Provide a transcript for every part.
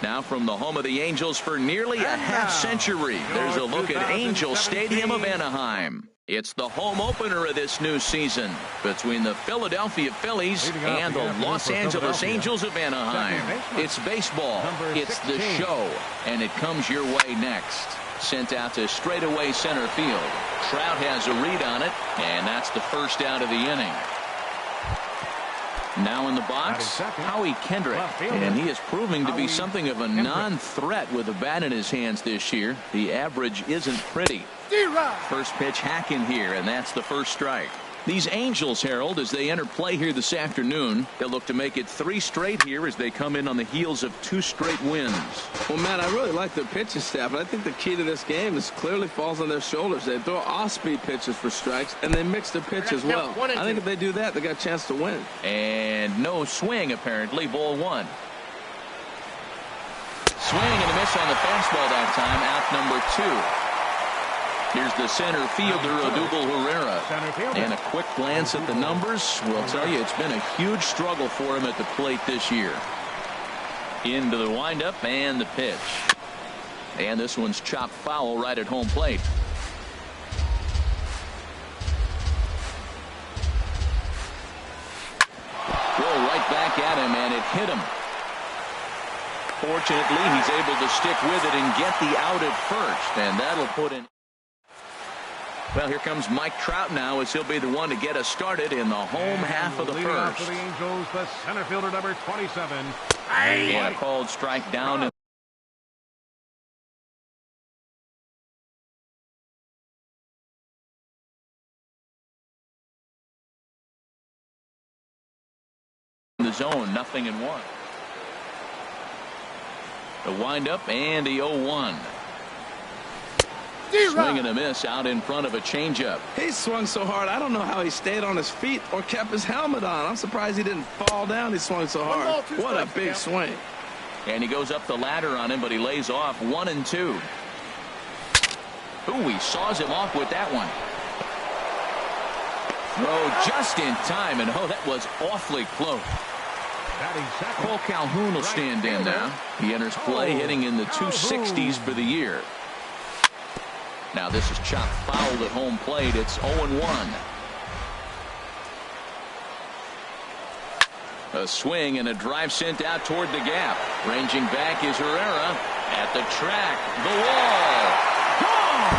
Now from the home of the Angels for nearly a half-century, there's a look at Angel Stadium of Anaheim. It's the home opener of this new season between the Philadelphia Phillies and the Los Angeles Angels of Anaheim. It's baseball, it's the show, and it comes your way next. Sent out to straightaway center field. Trout has a read on it, and that's the first out of the inning. Now in the box, Howie Kendrick, and he is proving to be something of a non-threat with a bat in his hands this year. The average isn't pretty. First pitch hacking here, and that's the first strike. These Angels, Harold, as they enter play here this afternoon, they'll look to make it 3 straight here as they come in on the heels of 2 straight wins. Well, Matt, I really like their pitching staff, but I think the key to this game is clearly falls on their shoulders. They throw off-speed pitches for strikes, and they mix their pitch as well. I think if they do that, they got a chance to win. And no swing, apparently. Ball 1. Swing and a miss on the fastball that time. Out number 2. Here's the center fielder, Odubel Herrera. And a quick glance at the numbers will tell you it's been a huge struggle for him at the plate this year. Into the windup and the pitch. And this one's chopped foul right at home plate. Roll right back at him, and it hit him. Fortunately, he's able to stick with it and get the out at first, and that'll put in. Well, here comes Mike Trout now as he'll be the one to get us started in the home half of the first. For the Angels, the center fielder, number 27. And a called strike down. In the zone, 0-1. The windup and the 0-1. Swing and a miss out in front of a changeup. He swung so hard, I don't know how he stayed on his feet or kept his helmet on. I'm surprised he didn't fall down. He swung so hard. What a big swing. And he goes up the ladder on him, but he lays off 1-2. Ooh, he saws him off with that one. Throw just in time, and oh, that was awfully close. Cole Calhoun will stand in now. He enters play hitting in the 260s for the year. Now this is chopped foul at home plate. It's 0-1. A swing and a drive sent out toward the gap. Ranging back is Herrera at the track. The wall. Gone!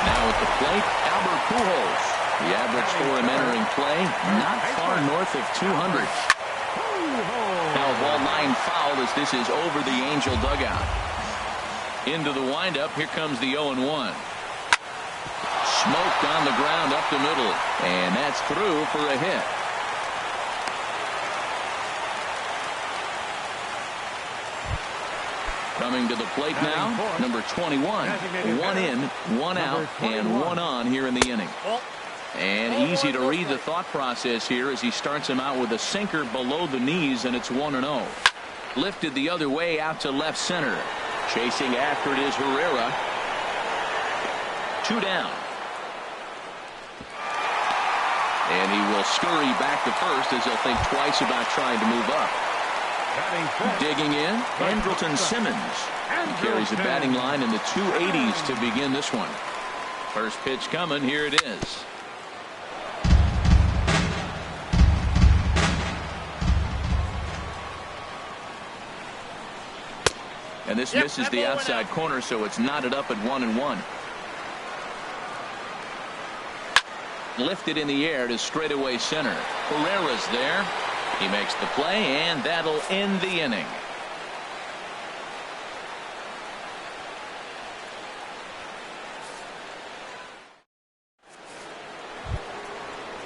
Now at the plate, Albert Pujols. The average for him entering play, not far north of 200. Now ball 9 foul as this is over the Angel dugout. Into the windup. Here comes the 0-1. Smoked on the ground up the middle. And that's through for a hit. Coming to the plate now, number 21. 1 in, 1 out, and 1 on here in the inning. And easy to read the thought process here as he starts him out with a sinker below the knees, and it's 1-0. Lifted the other way out to left center. Chasing after it is Herrera. 2 down. And he will scurry back to first as he'll think twice about trying to move up. Digging in, Andrelton Simmons. He carries a batting line in the 280s to begin this one. First pitch coming. Here it is. And this misses the outside corner, so it's knotted up at 1-1. Lifted in the air to straightaway center. Herrera's there. He makes the play, and that'll end the inning.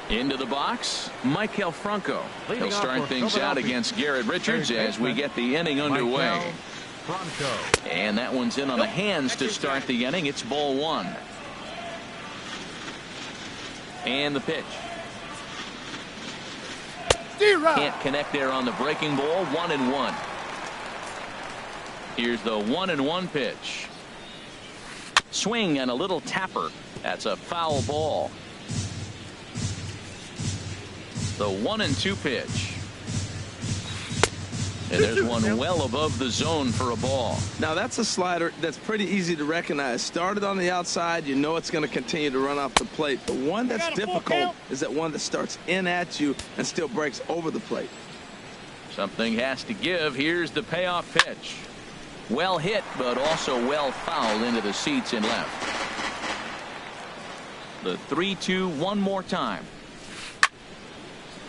Into the box, Maikel Franco. He'll start things out against Garrett Richards as we get the inning underway. And that one's in on the hands to start the inning. It's ball 1. And the pitch. Can't connect there on the breaking ball. 1-1. Here's the 1-1 pitch. Swing and a little tapper. That's a foul ball. The 1-2 pitch. And there's one well above the zone for a ball. Now, that's a slider that's pretty easy to recognize. Started on the outside, you know it's going to continue to run off the plate. The one that's difficult is that one that starts in at you and still breaks over the plate. Something has to give. Here's the payoff pitch. Well hit, but also well fouled into the seats in left. The 3-2 one more time.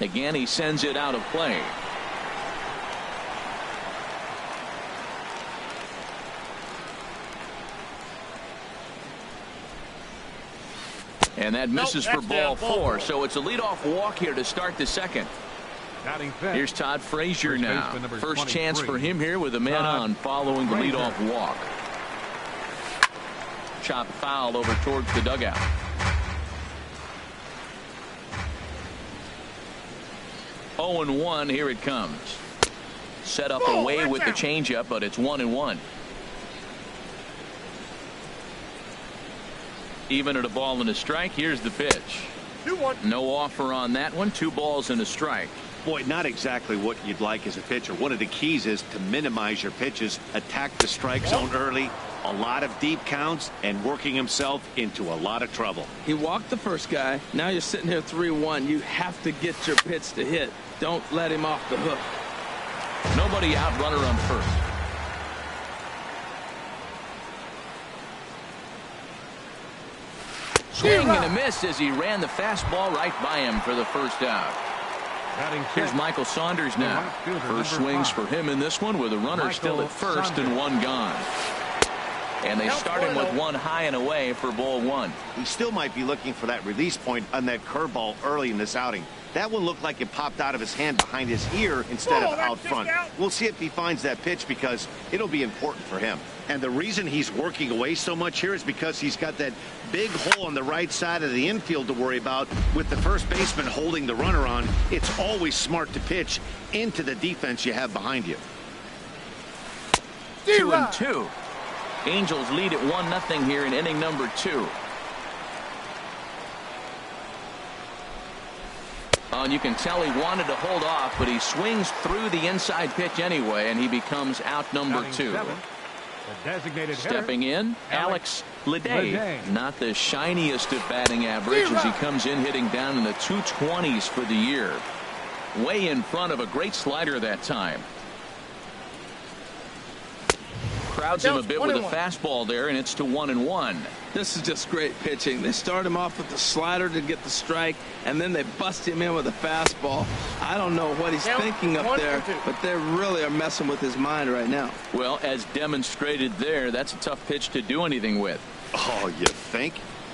Again, he sends it out of play. And that misses for ball 4. So it's a leadoff walk here to start the second. Here's Todd Frazier now. First chance for him here with a man on following the leadoff walk. Chop foul over towards the dugout. Oh, 0-1. Here it comes. Set up away with the changeup, but it's 1-1. Even at a ball and a strike. Here's the pitch. No offer on that one. 2 balls and a strike. Boy, not exactly what you'd like as a pitcher. One of the keys is to minimize your pitches, attack the strike zone early, a lot of deep counts, and working himself into a lot of trouble. He walked the first guy. Now you're sitting here 3-1. You have to get your pitch to hit. Don't let him off the hook. Nobody out, runner on first. Swing and a miss as he ran the fastball right by him for the first out. Here's Michael Saunders now. First swings for him in this one with a runner still at first and 1 gone. And they start him with 1 high and away for ball 1. He still might be looking for that release point on that curveball early in this outing. That one looked like it popped out of his hand behind his ear instead of out front. We'll see if he finds that pitch because it'll be important for him. And the reason he's working away so much here is because he's got that big hole on the right side of the infield to worry about. With the first baseman holding the runner on, it's always smart to pitch into the defense you have behind you. 2-2. Angels lead at 1-0 here in inning number 2. And you can tell he wanted to hold off, but he swings through the inside pitch anyway, and he becomes out number 2. Stepping in, Alex Leday. Not the shiniest of batting average as he comes in hitting down in the 220s for the year. Way in front of a great slider that time. Crowds him a bit with a fastball there, and it's to 1-1. This is just great pitching. They start him off with the slider to get the strike, and then they bust him in with a fastball. I don't know what he's thinking up there, but they really are messing with his mind right now. Well, as demonstrated there, that's a tough pitch to do anything with. Oh, you think?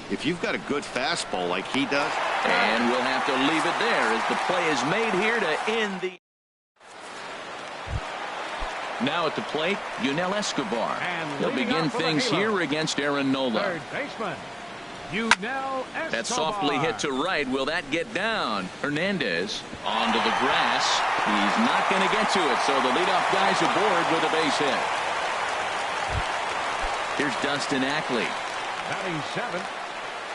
If you've got a good fastball like he does. And we'll have to leave it there as the play is made here to end the. Now at the plate, Yunel Escobar. He'll begin things here against Aaron Nola. That softly hit to right. Will that get down? Hernandez onto the grass. He's not going to get to it, so the leadoff guy's aboard with a base hit. Here's Dustin Ackley. Batting 7th,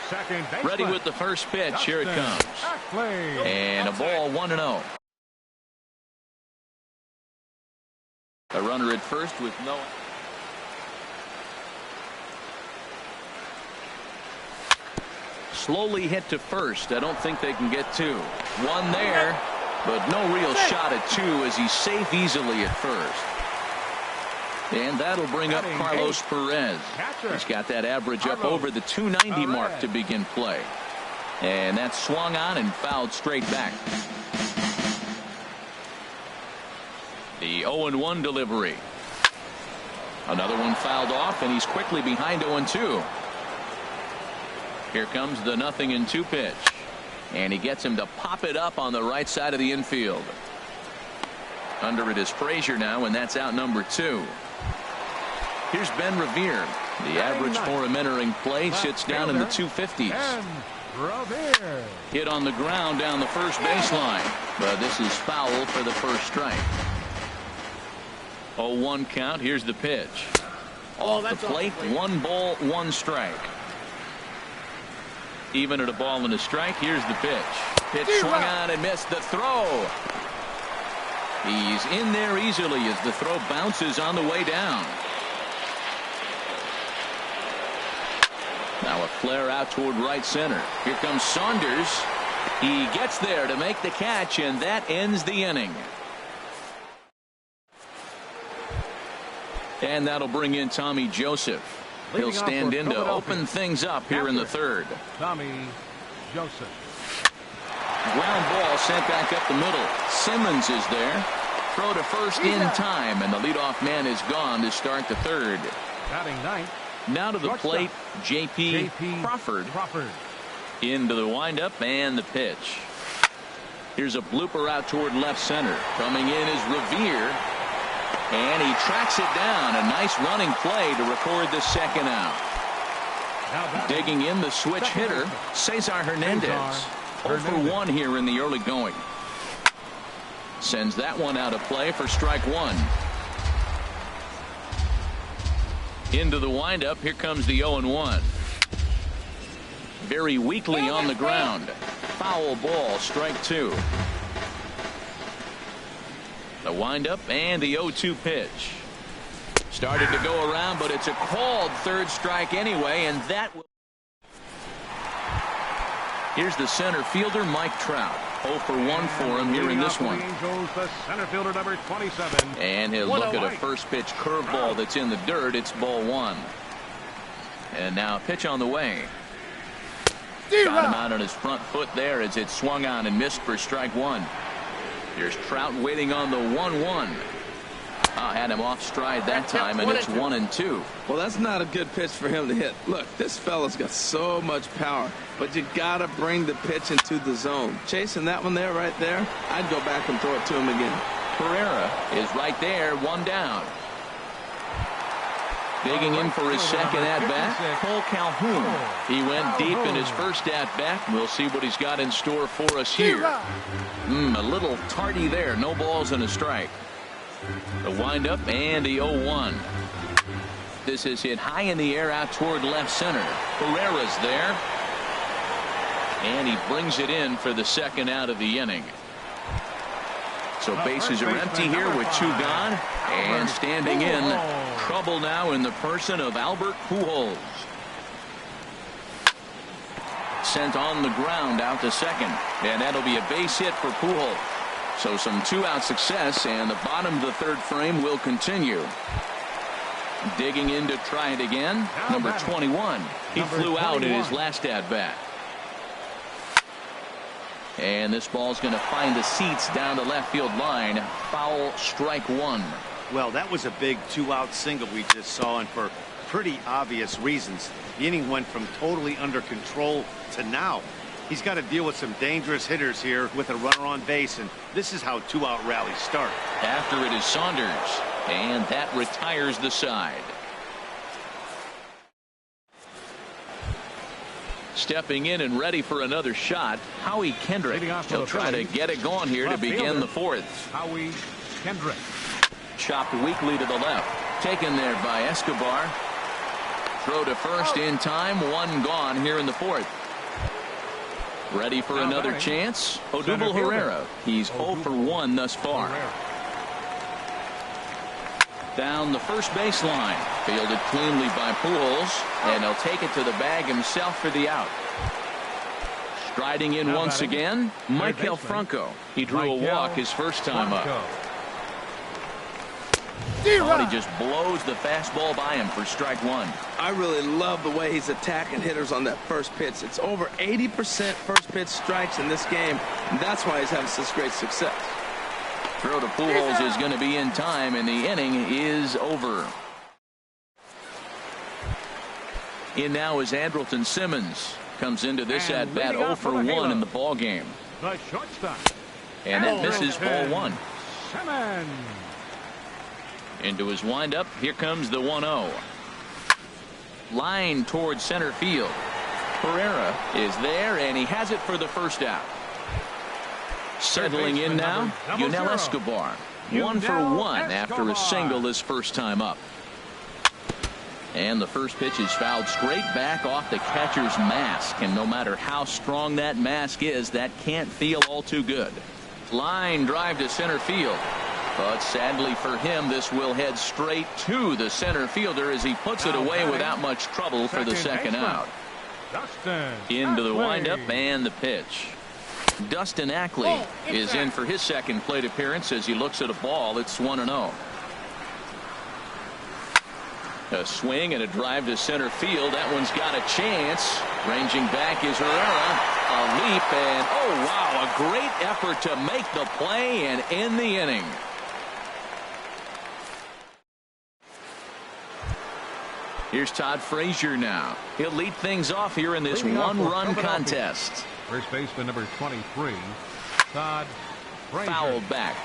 second baseman. Ready with the first pitch. Here it comes. And a ball 1-0. A runner at first with no. Slowly hit to first. I don't think they can get 2. 1 there, but no real shot at 2 as he's safe easily at first. And that'll bring up Carlos Perez. He's got that average up over the 290 mark to begin play. And that's swung on and fouled straight back. The 0-1 delivery. Another one fouled off, and he's quickly behind 0-2. Here comes the 0-2 pitch. And he gets him to pop it up on the right side of the infield. Under it is Frazier now, and that's out number 2. Here's Ben Revere. The average for him entering play sits down in the 250s. Hit on the ground down the first baseline. But this is foul for the first strike. 0-1 count. Here's the pitch. Off the plate, 1 ball, 1 strike. Even at a ball and a strike. Here's the pitch. Pitch swung on and missed the throw. He's in there easily as the throw bounces on the way down. Now a flare out toward right center. Here comes Saunders. He gets there to make the catch, and that ends the inning. And that'll bring in Tommy Joseph. He'll stand in to open things up here in the third. Tommy Joseph. Ground ball sent back up the middle. Simmons is there. Throw to first in time, and the leadoff man is gone to start the third. Batting ninth. Now to the plate, J.P. Crawford. Into the windup and the pitch. Here's a blooper out toward left center. Coming in is Revere. And he tracks it down. A nice running play to record the second out. Digging in the switch hitter, Cesar Hernandez. 0 for 1 here in the early going. Sends that one out of play for strike one. Into the windup. Here comes the 0-1. Very weakly on the ground. Foul ball, strike two. The windup and the 0-2 pitch. Started to go around, but it's a called third strike anyway, and that will. Here's the center fielder, Mike Trout. 0 for 1 for him here in this one. Angels, the center fielder, number 27. And he'll look at a first pitch curveball that's in the dirt. It's ball one. And now a pitch on the way. Got him out on his front foot there as it swung on and missed for strike one. Here's Trout waiting on the 1-1. Had him off stride that time, and it's 1-2. Well, that's not a good pitch for him to hit. Look, this fella's got so much power, but you got to bring the pitch into the zone. Chasing that one there, right there, I'd go back and throw it to him again. Pereira is right there, one down. Digging in for his second at-bat, Cole Calhoun. He went deep in his first at-bat. We'll see what he's got in store for us here. A little tardy there. No balls and a strike. The windup and the 0-1. This is hit high in the air out toward left center. Pereira's there. And he brings it in for the second out of the inning. So bases are empty here with two gone. And standing in, trouble now in the person of Albert Pujols. Sent on the ground out to second. And that'll be a base hit for Pujols. So some two-out success, and the bottom of the third frame will continue. Digging in to try it again, number 21. He flew out in his last at-bat. And this ball's going to find the seats down the left field line. Foul, strike one. Well, that was a big two-out single we just saw, and for pretty obvious reasons. The inning went from totally under control to now. He's got to deal with some dangerous hitters here with a runner on base, and this is how two-out rallies start. After it is Saunders, and that retires the side. Stepping in and ready for another shot, Howie Kendrick. He'll try to get it going here to begin the fourth. Howie Kendrick. Chopped weakly to the left. Taken there by Escobar. Throw to first in time. One gone here in the fourth. Ready for another chance. Odubel Herrera. He's 0 for 1 thus far. Down the first baseline. Fielded cleanly by Pujols. And he'll take it to the bag himself for the out. Striding in once again, Michael Franco. He drew a walk his first time up. Thought he just blows the fastball by him for strike one. I really love the way he's attacking hitters on that first pitch. It's over 80% first pitch strikes in this game, and that's why he's having such great success. Throw to Pujols is going to be in time, and the inning is over. In now is Andrelton Simmons. Comes into this at-bat 0 for 1 in the ball game. The shortstop. And that misses ball one. Simmons. Into his windup. Here comes the 1-0. Line towards center field. Pereira is there, and he has it for the first out. Settling in now, Yunel Escobar. 1 for 1 after a single his first time up. And the first pitch is fouled straight back off the catcher's mask. And no matter how strong that mask is, that can't feel all too good. Line drive to center field. But sadly for him, this will head straight to the center fielder as he puts it away without much trouble for the second out. Into the windup and the pitch. Dustin Ackley is in for his second plate appearance as he looks at a ball. It's 1-0. A swing and a drive to center field. That one's got a chance. Ranging back is Herrera. A leap and oh wow, a great effort to make the play and end the inning. Here's Todd Frazier now. He'll lead things off here in this one-run contest. First baseman number 23, Todd Frazier. Fouled back.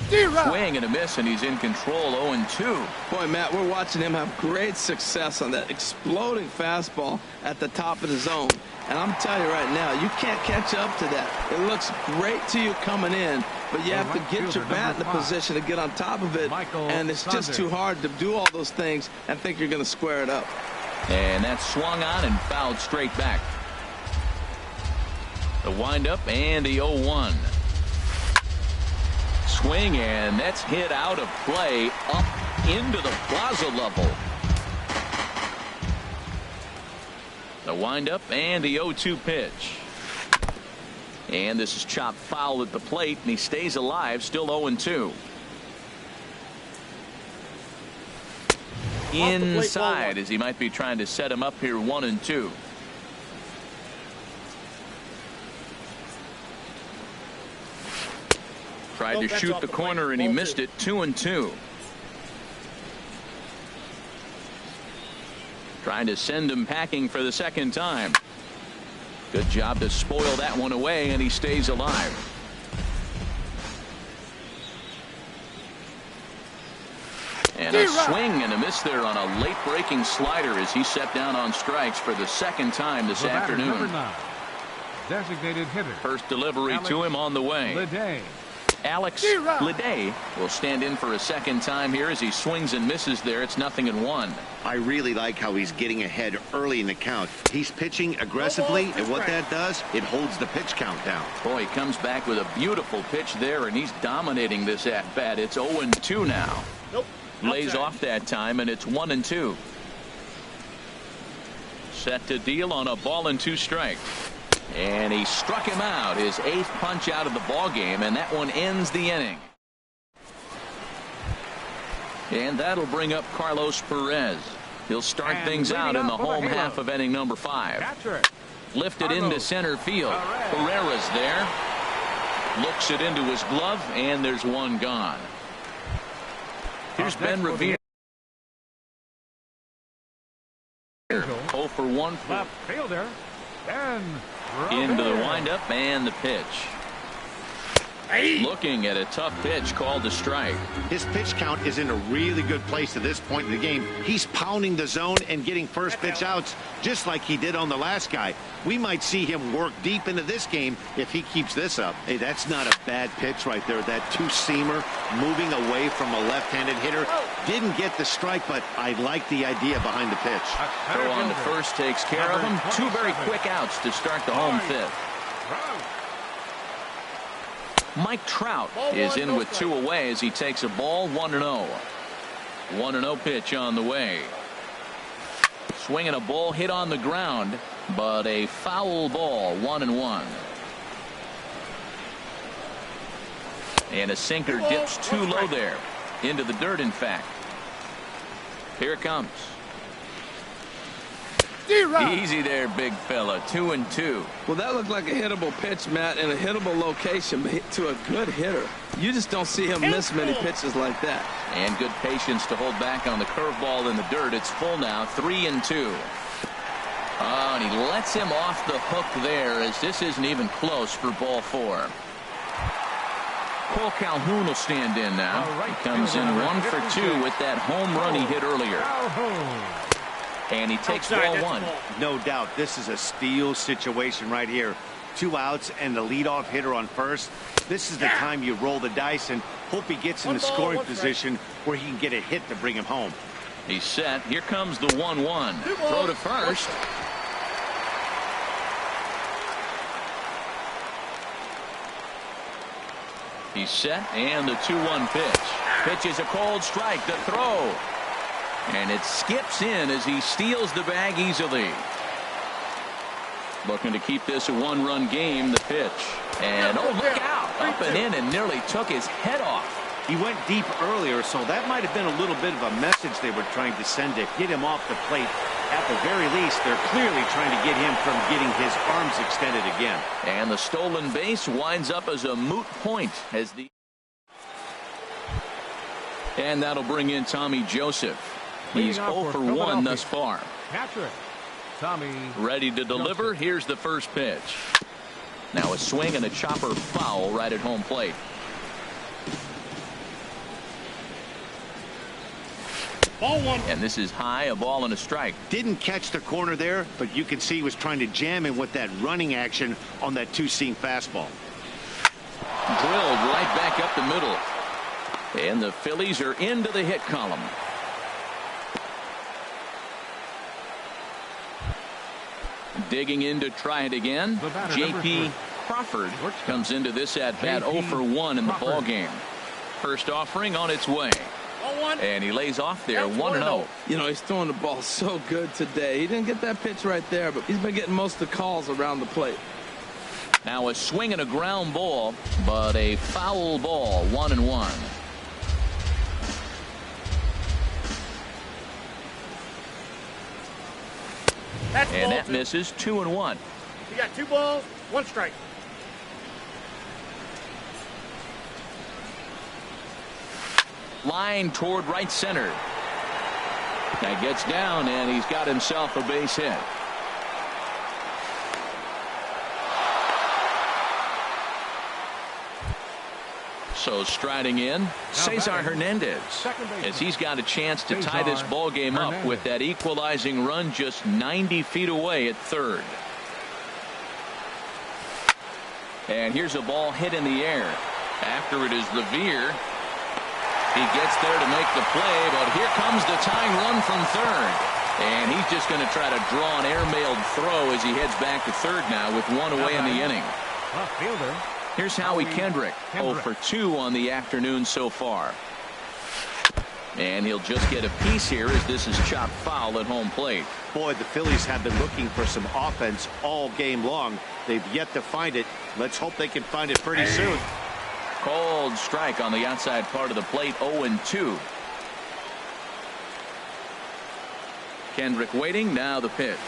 Swing and a miss, and he's in control. 0-2. Boy, Matt, we're watching him have great success on that exploding fastball at the top of the zone. And I'm telling you right now, you can't catch up to that. It looks great to you coming in, but you have to get your bat in the position to get on top of it. And it's just too hard to do all those things and think you're going to square it up. And that's swung on and fouled straight back. The windup and the 0-1. Swing, and that's hit out of play up into the plaza level. The windup and the 0-2 pitch. And this is chopped foul at the plate, and he stays alive, still 0-2. Inside, as he might be trying to set him up here 1-2. Tried to shoot the corner and he missed it. 2-2. Trying to send him packing for the second time. Good job to spoil that one away, and he stays alive. And a swing and a miss there on a late breaking slider as he set down on strikes for the second time this afternoon. Number 9, designated hitter. First delivery to him on the way. Alex Leday will stand in for a second time here as he swings and misses there. It's 0-1. I really like how he's getting ahead early in the count. He's pitching aggressively, and what that does, it holds the pitch count down. Boy, he comes back with a beautiful pitch there, and he's dominating this at-bat. It's 0-2 now. Lays off that time, and it's 1-2. Set to deal on a ball and 2 strikes. And he struck him out, his 8th punch out of the ball game, and that one ends the inning. And that'll bring up Carlos Perez. He'll start things out in the home half of inning number 5. Lifted into center field. Pereira's there. Looks it into his glove, and there's one gone. Here's Ben Revere. 0 for 1 Left fielder. Into the windup and the pitch. Looking at a tough pitch called a strike. His pitch count is in a really good place at this point in the game. He's pounding the zone and getting first pitch outs just like he did on the last guy. We might see him work deep into this game if he keeps this up. Hey, that's not a bad pitch right there. That two-seamer moving away from a left-handed hitter. Didn't get the strike, but I like the idea behind the pitch. Throw on to first takes care of him. 2 very quick outs to start the home 5th. Mike Trout is in with 2 away as he takes a ball. 1-0. 1-0 pitch on the way. Swinging a ball hit on the ground, but a foul ball. 1-1. And a sinker dips too low there. Into the dirt, in fact. Here it comes. Easy there, big fella. 2-2. Well, that looked like a hittable pitch, Matt, in a hittable location, but hit to a good hitter. You just don't see him miss many pitches like that. And good patience to hold back on the curveball in the dirt. It's full now. 3-2. Oh, and he lets him off the hook there as this isn't even close for ball 4. Cole Calhoun will stand in now. He comes in 1 for 2 with that home run he hit earlier. And he takes ball 1. No doubt this is a steal situation right here. 2 outs and the leadoff hitter on first. This is the time you roll the dice and hope he gets in the scoring position where he can get a hit to bring him home. He's set. Here comes the 1-1. Throw to first. He's set, and the 2-1 pitch. Pitch is a cold strike. The throw. And it skips in as he steals the bag easily. Looking to keep this a one-run game. The pitch. And, oh, look out. Up and in and nearly took his head off. He went deep earlier, so that might have been a little bit of a message they were trying to send to get him off the plate. At the very least, they're clearly trying to get him from getting his arms extended again. And the stolen base winds up as a moot point as the. And that'll bring in Tommy Joseph. He's 0 for 1 thus far. Catcher, Tommy. Ready to deliver. Joseph. Here's the first pitch. Now a swing and a chopper foul right at home plate. Ball one. And this is high, a ball and a strike. Didn't catch the corner there, but you can see he was trying to jam him with that running action on that two-seam fastball. Drilled right back up the middle. And the Phillies are into the hit column. Digging in to try it again. J.P. Crawford comes into this at-bat 0 for 1 in the ball game. First offering on its way. And he lays off there 1-0. You know, he's throwing the ball so good today. He didn't get that pitch right there, but he's been getting most of the calls around the plate. Now a swing and a ground ball, but a foul ball, 1-1. And that misses, 2-1. You got 2 balls, 1 strike. Line toward right center. That gets down, and he's got himself a base hit. So striding in, Cesar Hernandez, as he's got a chance to tie this ball game up with that equalizing run just 90 feet away at third. And here's a ball hit in the air. After it is Revere. He gets there to make the play, but here comes the tying run from third. And he's just going to try to draw an airmailed throw as he heads back to third now with 1 away in the inning. Fielder. Here's Howie Kendrick, 0 for 2 on the afternoon so far. And he'll just get a piece here as this is chopped foul at home plate. Boy, the Phillies have been looking for some offense all game long. They've yet to find it. Let's hope they can find it pretty soon. Cold strike on the outside part of the plate, 0-2. Kendrick waiting, now the pitch.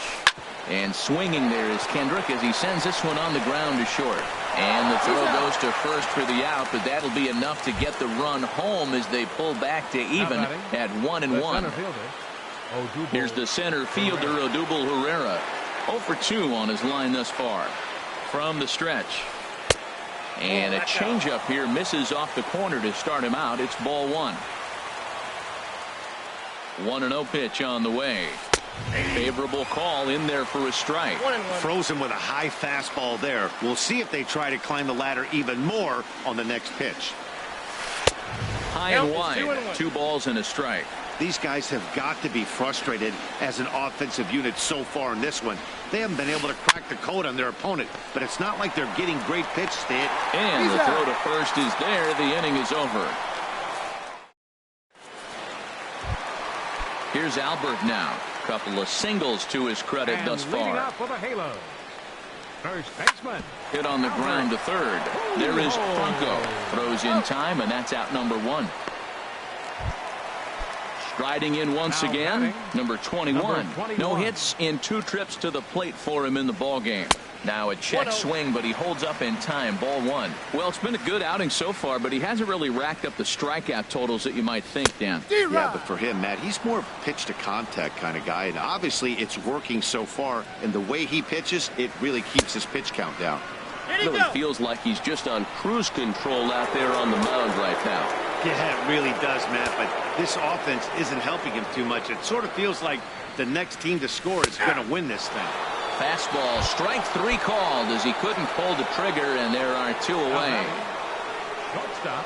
And swinging there is Kendrick as he sends this one on the ground to short. And the throw goes to first for the out, but that'll be enough to get the run home as they pull back to even at 1-1. Here's the center fielder, Odubel Herrera. 0 for 2 on his line thus far. From the stretch. And a changeup here misses off the corner to start him out. It's ball 1. 1-0 pitch on the way. Favorable call in there for a strike. Froze him with a high fastball there. We'll see if they try to climb the ladder even more on the next pitch. High and wide. 2 balls and a strike. These guys have got to be frustrated as an offensive unit so far in this one. They haven't been able to crack the code on their opponent, but it's not like they're getting great pitches to hit. And the throw to first is there. The inning is over. Here's Albert now. Couple of singles to his credit thus far. For the halo. First baseman. Hit on the ground to third. There is Franco. Throws in time, and that's out number 1. Striding in once again, number 21. No hits in 2 trips to the plate for him in the ball game. Now a check swing, but he holds up in time. Ball 1. Well, it's been a good outing so far, but he hasn't really racked up the strikeout totals that you might think, Dan. Yeah, but for him, Matt, he's more pitch to contact kind of guy, and obviously it's working so far, and the way he pitches, it really keeps his pitch count down. It really feels like he's just on cruise control out there on the mound right now. Yeah, it really does, Matt, but this offense isn't helping him too much. It sort of feels like the next team to score is going to win this thing. Fastball, strike 3 called as he couldn't pull the trigger, and there are 2 away. Shortstop,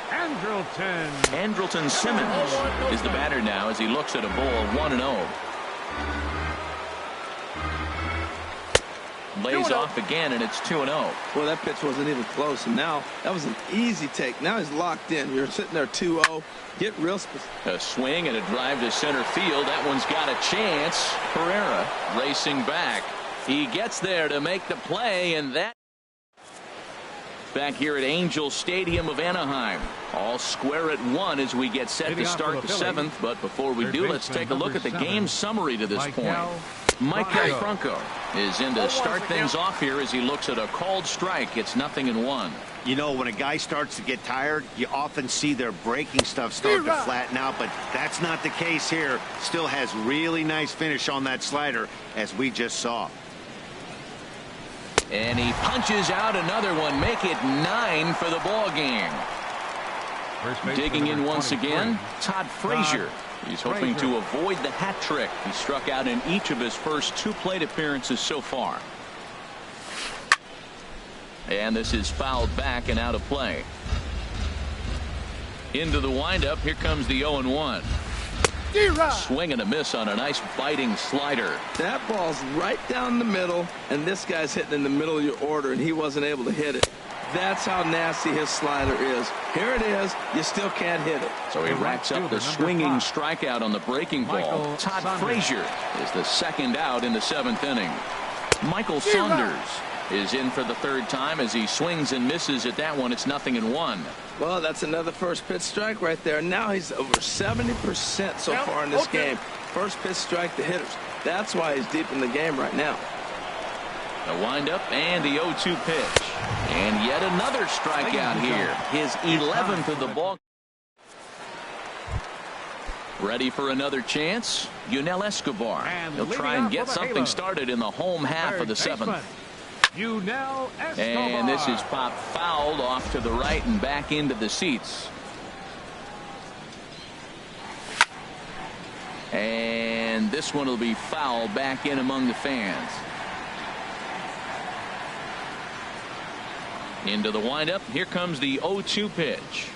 Andrelton. Andrelton Simmons is the batter now as he looks at a ball 1-0. Lays off again, and it's 2-0. Well, that pitch wasn't even close, and now that was an easy take. Now he's locked in. You're sitting there 2-0. Get real specific. A swing and a drive to center field. That one's got a chance. Pereira racing back. He gets there to make the play, and that back here at Angel Stadium of Anaheim. All square at 1 as we get set to start the 7th. But before we do, let's take a look at the game summary to this point. Michael Franco is in to start things off here as he looks at a called strike. It's 0-1. You know, when a guy starts to get tired, you often see their breaking stuff start to flatten out, but that's not the case here. Still has really nice finish on that slider, as we just saw. And he punches out another one. Make it 9 for the ball game. Digging in once again, Todd Frazier. He's hoping to avoid the hat trick. He struck out in each of his first 2 plate appearances so far. And this is fouled back and out of play. Into the windup. Here comes the 0-1. Swing and a miss on a nice biting slider. That ball's right down the middle, and this guy's hitting in the middle of your order, and he wasn't able to hit it. That's how nasty his slider is. Here it is. You still can't hit it. So he racks up the swinging strikeout on the breaking ball. Todd Frazier is the second out in the 7th inning. Michael Saunders is in for the 3rd time as he swings and misses at that one. It's 0-1. Well, that's another first pitch strike right there. Now he's over 70% so far in this game. First pitch strike to hitters. That's why he's deep in the game right now. The windup and the 0-2 pitch. And yet another strikeout here. His 11th of the ball. Ready for another chance? Yunel Escobar. He'll try and get something started in the home half of the 7th. And this is popped fouled off to the right and back into the seats. And this one will be fouled back in among the fans. Into the windup. Here comes the 0-2 pitch.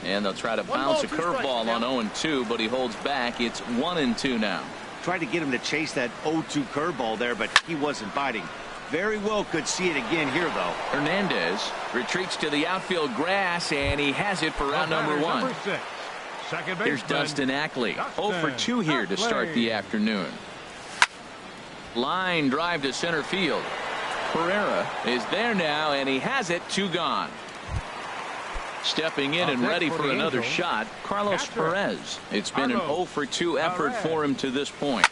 And they'll try to bounce a curveball on 0-2, but he holds back. It's 1-2 now. Tried to get him to chase that 0-2 curveball there, but he wasn't biting. Very well could see it again here, though. Hernandez retreats to the outfield grass, and he has it for round number 1. Here's Dustin Ackley. 0 for 2 here to start the afternoon. Line drive to center field. Pereira is there now, and he has it. 2 gone. Stepping in and ready for another shot, Carlos Perez. It's been an 0 for 2 effort for him to this point.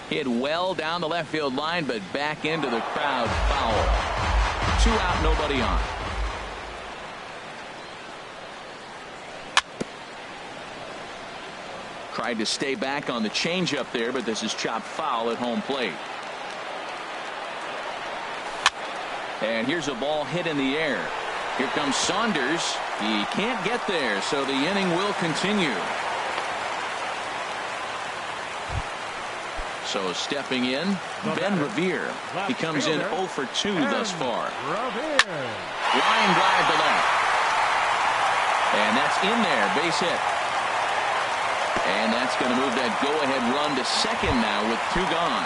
Hit well down the left field line, but back into the crowd. Foul. 2 out, nobody on. Tried to stay back on the changeup there, but this is chopped foul at home plate. And here's a ball hit in the air. Here comes Saunders. He can't get there, so the inning will continue. So stepping in, Ben Revere. He comes in 0 for 2 thus far. Line drive to left. And that's in there, base hit. And that's going to move that go-ahead run to second now with 2 gone.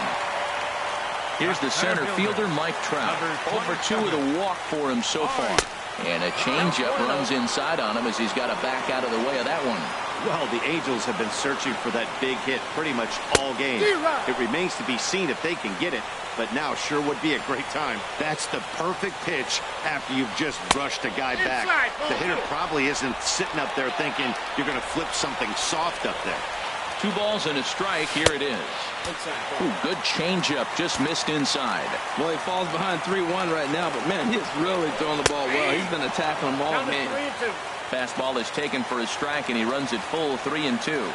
Here's the center fielder, Mike Trout. 0 for 2 with a walk for him so far. And a changeup runs inside on him as he's got to back out of the way of that one. Well, the Angels have been searching for that big hit pretty much all game. It remains to be seen if they can get it, but now sure would be a great time. That's the perfect pitch after you've just brushed a guy back. The hitter probably isn't sitting up there thinking you're going to flip something soft up there. 2 balls and a strike. Here it is. Ooh, good changeup, just missed inside. Well, he falls behind 3-1 right now, but man, he's really throwing the ball well. He's been attacking them all game. Fastball is taken for a strike, and he runs it full 3-2.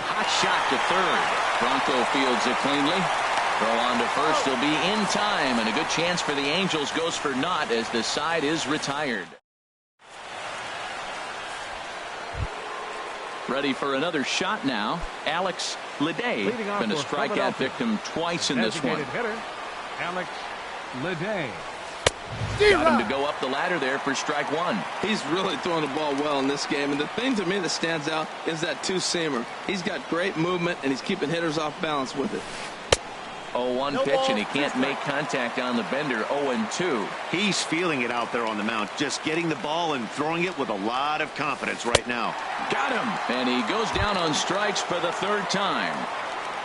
Hot shot to third. Bronco fields it cleanly. Throw on to first will be in time, and a good chance for the Angels goes for naught as the side is retired. Ready for another shot now. Alex Leday been a strikeout victim twice in this one. Alex Leday. Got him to go up the ladder there for strike 1. He's really throwing the ball well in this game, and the thing to me that stands out is that 2-seamer. He's got great movement, and he's keeping hitters off balance with it. 0-1 pitch, and he can't make contact on the bender. 0-2. He's feeling it out there on the mound, just getting the ball and throwing it with a lot of confidence right now. Got him, and he goes down on strikes for the third time.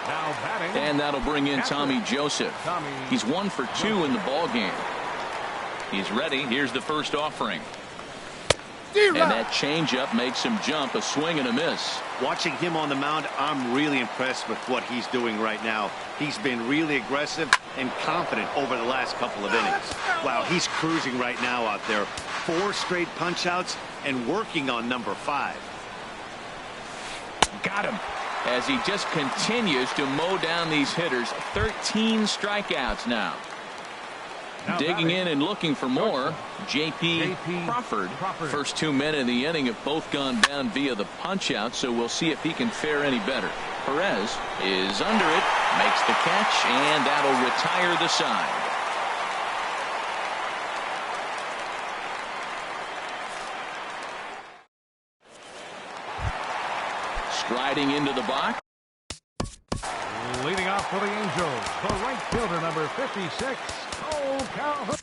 Now batting. And that'll bring in Tommy Joseph. He's 1 for 2 in the ball game. He's ready. Here's the first offering. And that changeup makes him jump. A swing and a miss. Watching him on the mound, I'm really impressed with what he's doing right now. He's been really aggressive and confident over the last couple of innings. Wow, he's cruising right now out there. 4 straight punch outs and working on number 5. Got him. As he just continues to mow down these hitters. 13 strikeouts now. Digging in and looking for more, J.P. Crawford. First 2 men in the inning have both gone down via the punch-out, so we'll see if he can fare any better. Perez is under it, makes the catch, and that'll retire the side. Striding into the box. Leading off for the Angels, the right fielder, number 56, Cole Calhoun.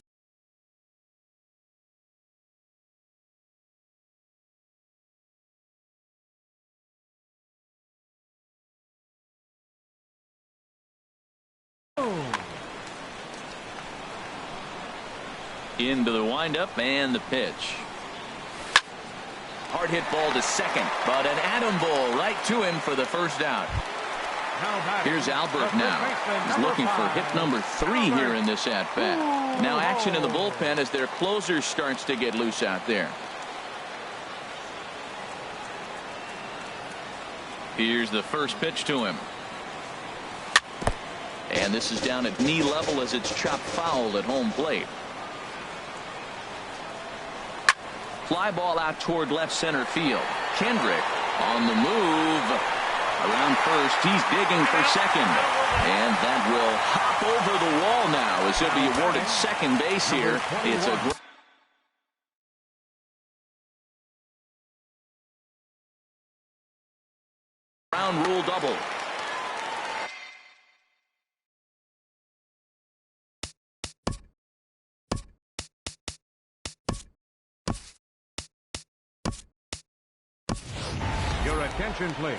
Into the windup and the pitch. Hard hit ball to second, but an atom ball right to him for the first out. Here's Albert now. He's looking for hit number 3 here in this at-bat. Now action in the bullpen as their closer starts to get loose out there. Here's the first pitch to him. And this is down at knee level as it's chopped foul at home plate. Fly ball out toward left center field. Kendrick on the move. Around first, he's digging for second. And that will hop over the wall now as he'll be awarded second base here. It's a ground rule double. Your attention, please.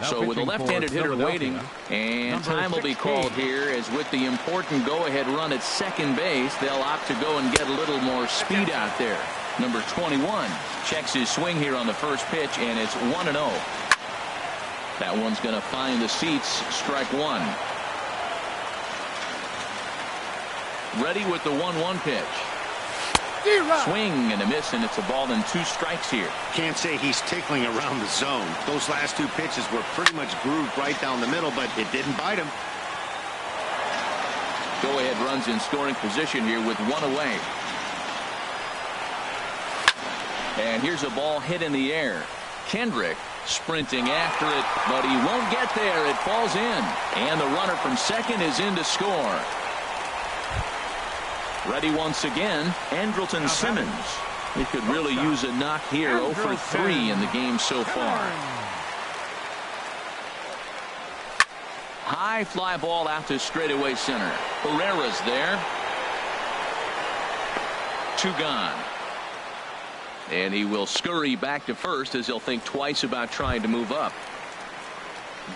So with a left-handed hitter waiting, and time will be called here as with the important go-ahead run at second base, they'll opt to go and get a little more speed out there. Number 21 checks his swing here on the first pitch, and it's 1-0. That one's going to find the seats. Strike 1. Ready with the 1-1 pitch. Swing and a miss, and it's a ball and 2 strikes here. Can't say he's tickling around the zone. Those last 2 pitches were pretty much grooved right down the middle, but it didn't bite him. Go-ahead runs in scoring position here with 1 away. And here's a ball hit in the air. Kendrick sprinting after it, but he won't get there. It falls in, and the runner from second is in to score. Ready once again, Andrelton Simmons. He could really use a knock here. 0 for 3 in the game so far. High fly ball out to straightaway center. Herrera's there. 2 gone. And he will scurry back to first as he'll think twice about trying to move up.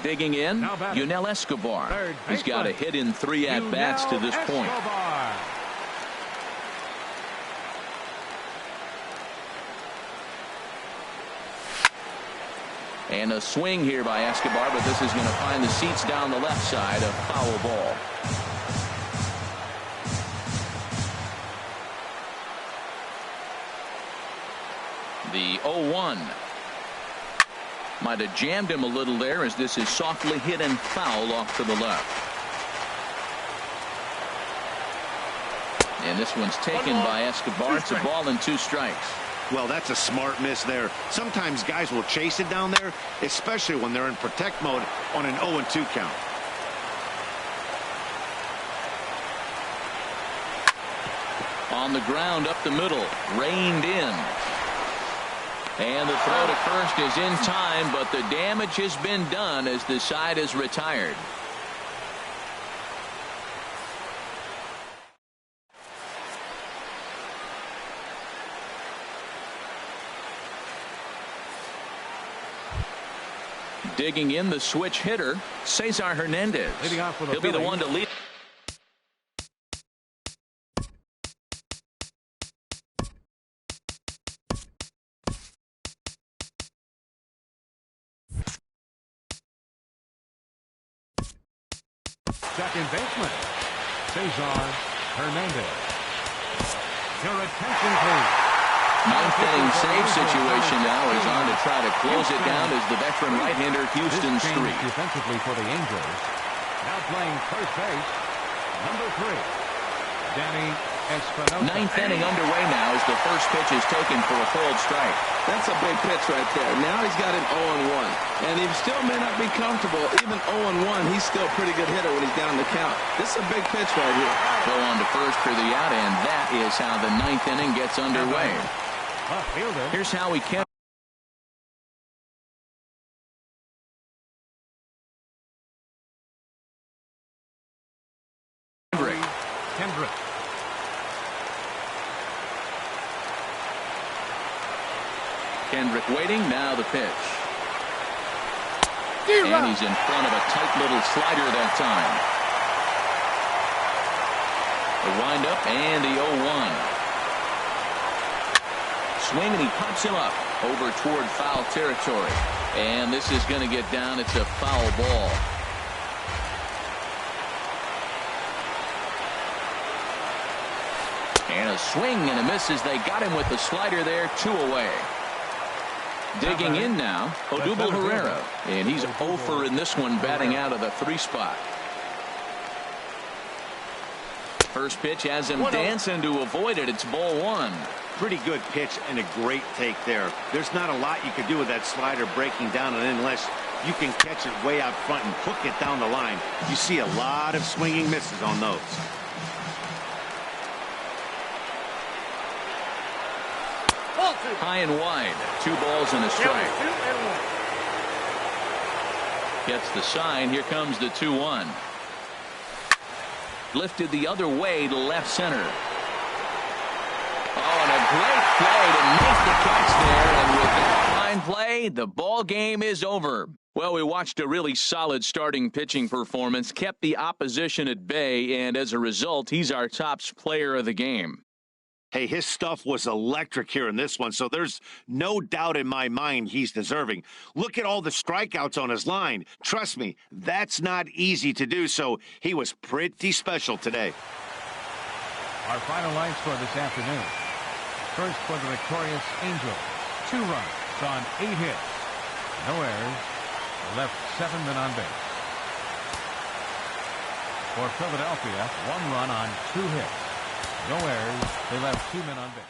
Digging in, Yunel Escobar. He's got a hit in 3 at-bats to this point. And a swing here by Escobar, but this is going to find the seats down the left side. A foul ball. The 0-1. Might have jammed him a little there as this is softly hit and foul off to the left. And this one's taken by Escobar. It's a ball and 2 strikes. Well, that's a smart miss there. Sometimes guys will chase it down there, especially when they're in protect mode on an 0-2 count. On the ground up the middle, reined in. And the throw to first is in time, but the damage has been done as the side is retired. Digging in the switch hitter, Cesar Hernandez. Leading off for the He'll be the Phillies. one to lead. Second baseman, Cesar Hernandez. Your attention, please. Ninth inning save situation now is on to try to close it down as the veteran right-hander Houston This change Street. defensively for the Angels. Now playing first base, number 3, Danny Espinosa. Ninth inning underway now as the first pitch is taken for a cold strike. That's a big pitch right there. Now he's got him 0-1. And he still may not be comfortable. Even 0-1, he's still a pretty good hitter when he's down the count. This is a big pitch right here. Go on to first for the out, and that is how the ninth inning gets underway. Fielder. Here's how we can. Kendrick. Kendrick waiting, now the pitch. And he's in front of a tight little slider that time. The windup and the 0-1. Swing, and he pops him up over toward foul territory. And this is going to get down. It's a foul ball. And a swing and a miss as they got him with the slider there, 2 away. Digging in now, Odubel Herrera. And he's 0 for in this one, batting out of the 3 spot. First pitch has him dancing to avoid it. It's ball 1. Pretty good pitch and a great take there. There's not a lot you could do with that slider breaking down, and unless you can catch it way out front and hook it down the line, you see a lot of swinging misses on those. High and wide. 2 balls and a strike. Gets the sign. Here comes the 2-1. Lifted the other way to left center. Oh, and a great play to make the catch there. And with that fine play, the ball game is over. Well, we watched a really solid starting pitching performance, kept the opposition at bay, and as a result, he's our top player of the game. Hey, his stuff was electric here in this one, so there's no doubt in my mind he's deserving. Look at all the strikeouts on his line. Trust me, that's not easy to do, so he was pretty special today. Our final lines for this afternoon. First for the victorious Angels. 2 runs on 8 hits. No errors. Left 7 men on base. For Philadelphia, 1 run on 2 hits. No errors. They left 2 men on base.